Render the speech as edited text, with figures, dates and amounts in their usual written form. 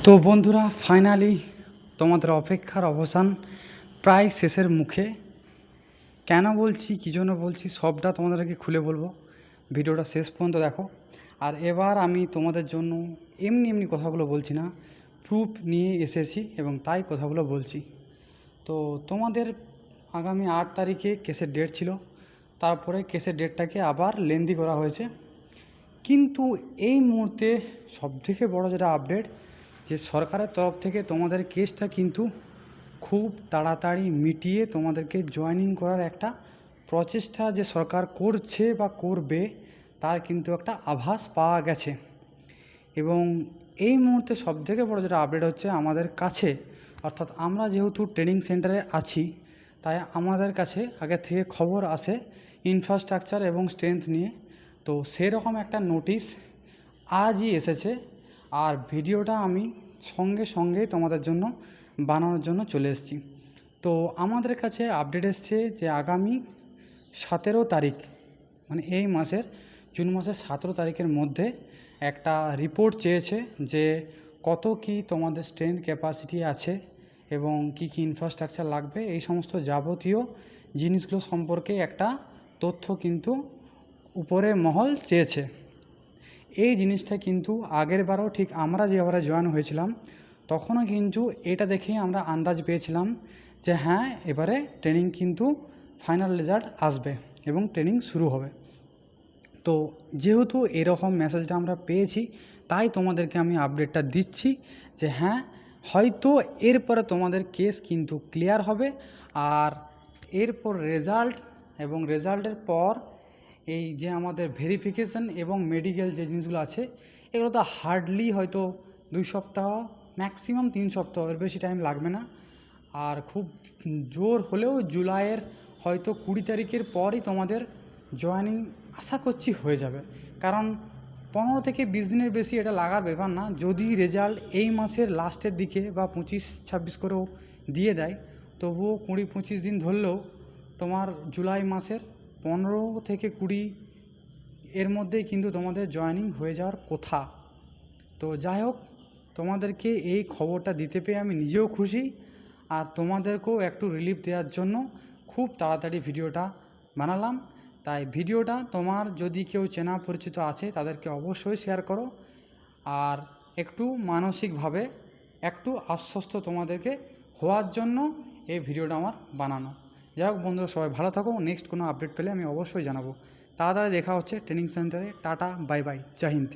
তো বন্ধুরা, ফাইনালি তোমাদের অপেক্ষার অবসান প্রায় শেষের মুখে। কেন বলছি, কী জন্য বলছি, সবটা তোমাদেরকে খুলে বলবো। ভিডিওটা শেষ পর্যন্ত দেখো। আর এবার আমি তোমাদের জন্য এমনি এমনি কথাগুলো বলছি না, প্রুফ নিয়ে এসেছি এবং তাই কথাগুলো বলছি। তো তোমাদের আগামী 8 তারিখে কেসের ডেট ছিল, তারপরে কেসের ডেটটাকে আবার লেন্দি করা হয়েছে। কিন্তু এই মুহূর্তে সবথেকে বড় যেটা আপডেট, যে সরকারের তরফ থেকে তোমাদের কেসটা কিন্তু খুব তাড়াতাড়ি মিটিয়ে তোমাদেরকে জয়েনিং করার একটা প্রচেষ্টা যে সরকার করছে বা করবে, তার কিন্তু একটা আভাস পাওয়া গেছে। এবং এই মুহূর্তে সবথেকে বড় যেটা আপডেট হচ্ছে আমাদের কাছে, অর্থাৎ আমরা যেহেতু ট্রেনিং সেন্টারে আছি, তাই আমাদের কাছে আগে থেকে খবর আসে ইনফ্রাস্ট্রাকচার এবং স্ট্রেংথ নিয়ে। তো সেরকম একটা নোটিশ আজই এসেছে, আর ভিডিওটা আমি সঙ্গে সঙ্গে তোমাদের জন্য বানানোর জন্য চলে এসেছি। তো আমাদের কাছে আপডেট এসছে যে আগামী 17 তারিখ, মানে এই মাসের জুন মাসের 17 তারিখের মধ্যে একটা রিপোর্ট চেয়েছে যে কত কি তোমাদের স্ট্রেংথ ক্যাপাসিটি আছে এবং কি কি ইনফ্রাস্ট্রাকচার লাগবে, এই সমস্ত যাবতীয় জিনিসগুলো সম্পর্কে একটা তথ্য কিন্তু উপরে মহল চেয়েছে। এই জিনিসটা কিন্তু আগের বারও ঠিক আমরা যেভাবে জয়েন হয়েছিলাম তখনও কিন্তু এটা দেখে আমরা আন্দাজ পেয়েছিলাম যে হ্যাঁ, এবারে ট্রেনিং কিন্তু ফাইনাল রেজাল্ট আসবে এবং ট্রেনিং শুরু হবে। তো যেহেতু এরকম মেসেজটা আমরা পেয়েছি, তাই তোমাদেরকে আমি আপডেটটা দিচ্ছি যে হ্যাঁ, হয়তো এরপরে তোমাদের কেস কিন্তু ক্লিয়ার হবে। আর এরপর রেজাল্ট এবং রেজাল্টের পর এই যে আমাদের ভেরিফিকেশান এবং মেডিকেল যে জিনিসগুলো আছে, এগুলো তো হার্ডলি হয়তো 2 সপ্তাহ, ম্যাক্সিমাম 3 সপ্তাহ, এর বেশি টাইম লাগবে না। আর খুব জোর হলেও জুলাইয়ের হয়তো 20 তারিখের পরই তোমাদের জয়েনিং আশা করছি হয়ে যাবে। কারণ 15 থেকে 20 দিনের বেশি এটা লাগার ব্যাপার না। যদি রেজাল্ট এই মাসের লাস্টের দিকে বা 25-26 করেও দিয়ে দেয়, তবুও 20-25 দিন ধরলেও তোমার জুলাই মাসের 15 থেকে 20 এর মধ্যেই কিন্তু তোমাদের জয়েনিং হয়ে যাওয়ার কথা। তো যাই হোক, তোমাদেরকে এই খবরটা দিতে পেয়ে আমি নিজেও খুশি, আর তোমাদেরকেও একটু রিলিফ দেওয়ার জন্য খুব তাড়াতাড়ি ভিডিওটা বানালাম। তাই ভিডিওটা তোমার যদি কেউ চেনা পরিচিত আছে তাদেরকে অবশ্যই শেয়ার করো, আর একটু মানসিকভাবে একটু আশ্বস্ত তোমাদেরকে হওয়ার জন্য এই ভিডিওটা আমার বানানো। যাই হোক বন্ধুরা, সবাই ভালো থাকো। নেক্সট কোনো আপডেট পেলে আমি অবশ্যই জানাবো। তাড়াতাড়ি দেখা হচ্ছে ট্রেনিং সেন্টারে। টাটা, বাই বাই, জয় হিন্দ।